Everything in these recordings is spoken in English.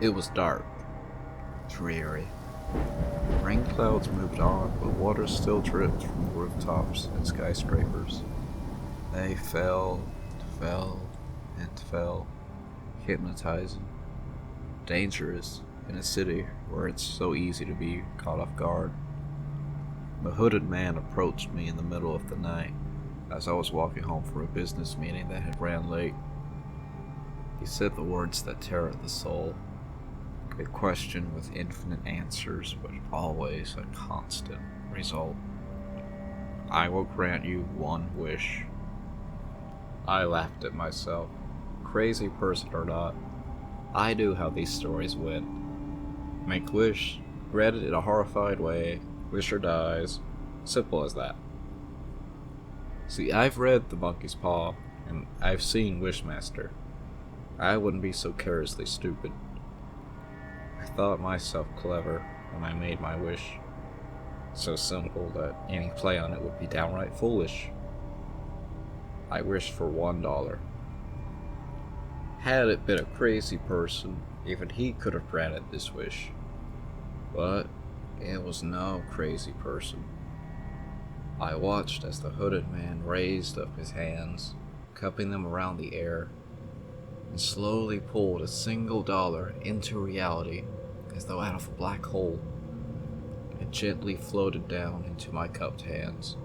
It was dark, dreary. Rain clouds moved on, but water still dripped from the rooftops and skyscrapers. They fell, and fell, hypnotizing, dangerous in a city where it's so easy to be caught off guard. The hooded man approached me in the middle of the night as I was walking home from a business meeting that had ran late. He said the words that tear at the soul, a question with infinite answers, but always a constant result. I will grant you one wish. I laughed at myself. Crazy person or not, I knew how these stories went. Make wish, read it in a horrified way, wisher dies. Simple as that. See, I've read The Monkey's Paw, and I've seen Wishmaster. I wouldn't be so carelessly stupid. I thought myself clever when I made my wish. So simple that any play on it would be downright foolish. I wished for $1. Had it been a crazy person, even he could have granted this wish. But it was no crazy person. I watched as the hooded man raised up his hands, cupping them around the air, and slowly pulled a single dollar into reality as though out of a black hole. It gently floated down into my cupped hands.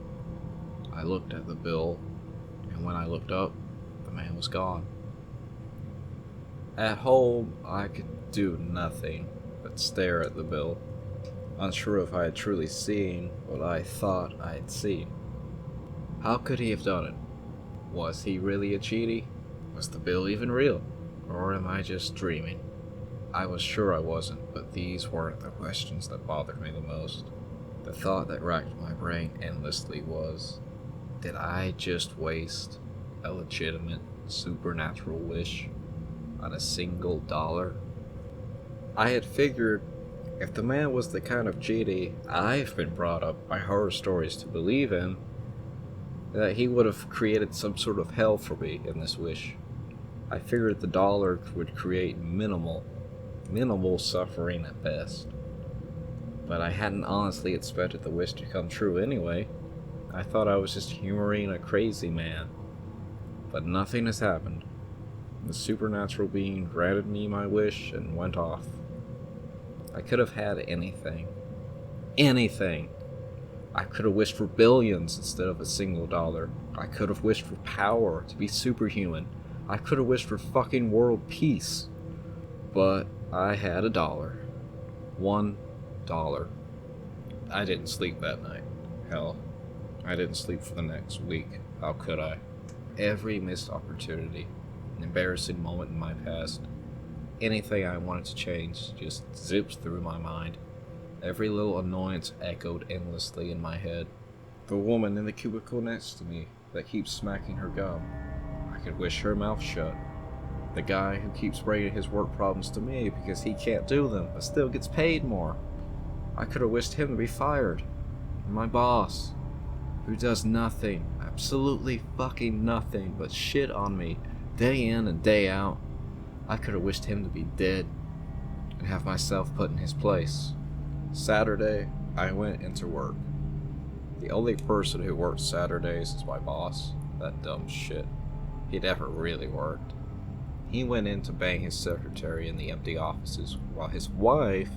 I looked at the bill, and when I looked up, the man was gone. At home, I could do nothing but stare at the bill, unsure if I had truly seen what I thought I had seen. How could he have done it? Was he really a genie? Was the bill even real? Or am I just dreaming? I was sure I wasn't, but these weren't the questions that bothered me the most. The thought that racked my brain endlessly was, did I just waste a legitimate supernatural wish on a single dollar? I had figured if the man was the kind of genie I've been brought up by horror stories to believe in, that he would have created some sort of hell for me in this wish. I figured the dollar would create minimal suffering at best. But I hadn't honestly expected the wish to come true anyway. I thought I was just humoring a crazy man. But nothing has happened. The supernatural being granted me my wish and went off. I could have had anything. Anything. I could have wished for billions instead of a single dollar. I could have wished for power, to be superhuman. I could have wished for fucking world peace. But I had $1. $1. I didn't sleep that night. Hell, I didn't sleep for the next week. How could I? Every missed opportunity, an embarrassing moment in my past, anything I wanted to change just zipped through my mind. Every little annoyance echoed endlessly in my head. The woman in the cubicle next to me that keeps smacking her gum, I could wish her mouth shut. The guy who keeps bringing his work problems to me because he can't do them but still gets paid more, I could have wished him to be fired. And my boss, who does nothing, absolutely fucking nothing but shit on me day in and day out, I could have wished him to be dead and have myself put in his place. Saturday, I went into work. The only person who works Saturdays is my boss. That dumb shit. He never really worked. He went in to bang his secretary in the empty offices, while his wife,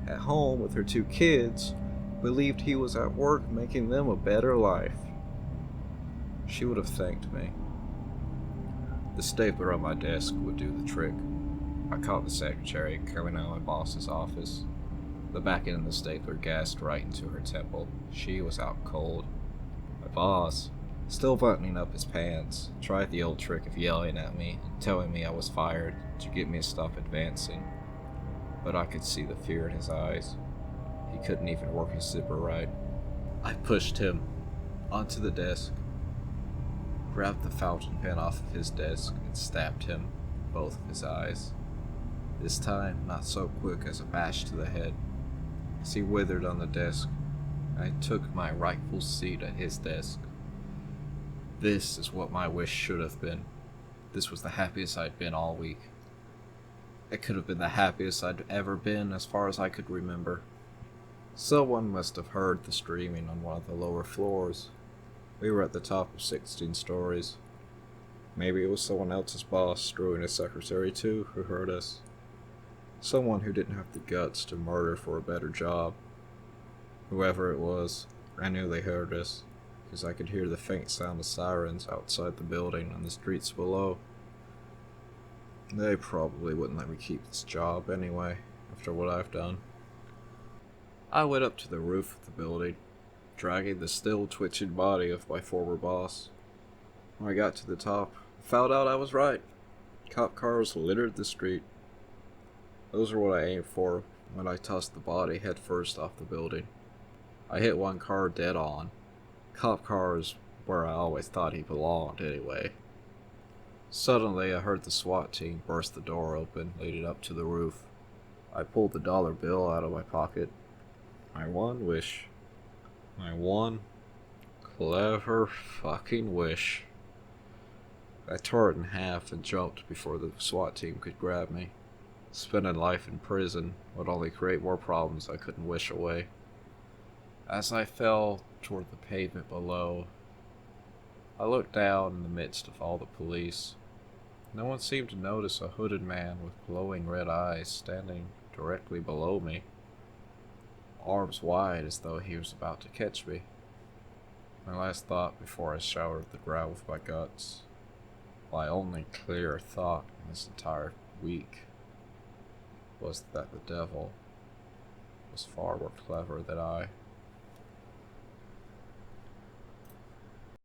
at home with her 2 kids, believed he was at work making them a better life. She would have thanked me. The stapler on my desk would do the trick. I caught the secretary coming out of my boss's office. The back end of the stapler gasped right into her temple. She was out cold. My boss, still buttoning up his pants, tried the old trick of yelling at me and telling me I was fired to get me to stop advancing. But I could see the fear in his eyes. He couldn't even work his zipper right. I pushed him onto the desk, grabbed the fountain pen off of his desk, and stabbed him in both of his eyes. This time, not so quick as a bash to the head. As he withered on the desk, I took my rightful seat at his desk. This is what my wish should have been. This was the happiest I'd been all week. It could have been the happiest I'd ever been as far as I could remember. Someone must have heard the screaming on one of the lower floors. We were at the top of 16 stories. Maybe it was someone else's boss, Drew and his secretary too, who heard us. Someone who didn't have the guts to murder for a better job. Whoever it was, I knew they heard us, because I could hear the faint sound of sirens outside the building and the streets below. They probably wouldn't let me keep this job anyway, after what I've done. I went up to the roof of the building, dragging the still twitching body of my former boss. When I got to the top, I found out I was right. Cop cars littered the street. Those are what I aimed for when I tossed the body headfirst off the building. I hit one car dead on. Cop cars where I always thought he belonged anyway. Suddenly I heard the SWAT team burst the door open leading up to the roof. I pulled the dollar bill out of my pocket. My one wish. My one clever fucking wish. I tore it in half and jumped before the SWAT team could grab me. Spending life in prison would only create more problems I couldn't wish away. As I fell toward the pavement below, I looked down in the midst of all the police. No one seemed to notice a hooded man with glowing red eyes standing directly below me, arms wide as though he was about to catch me. My last thought before I showered the ground with my guts, my only clear thought in this entire week, was that the devil was far more clever than I.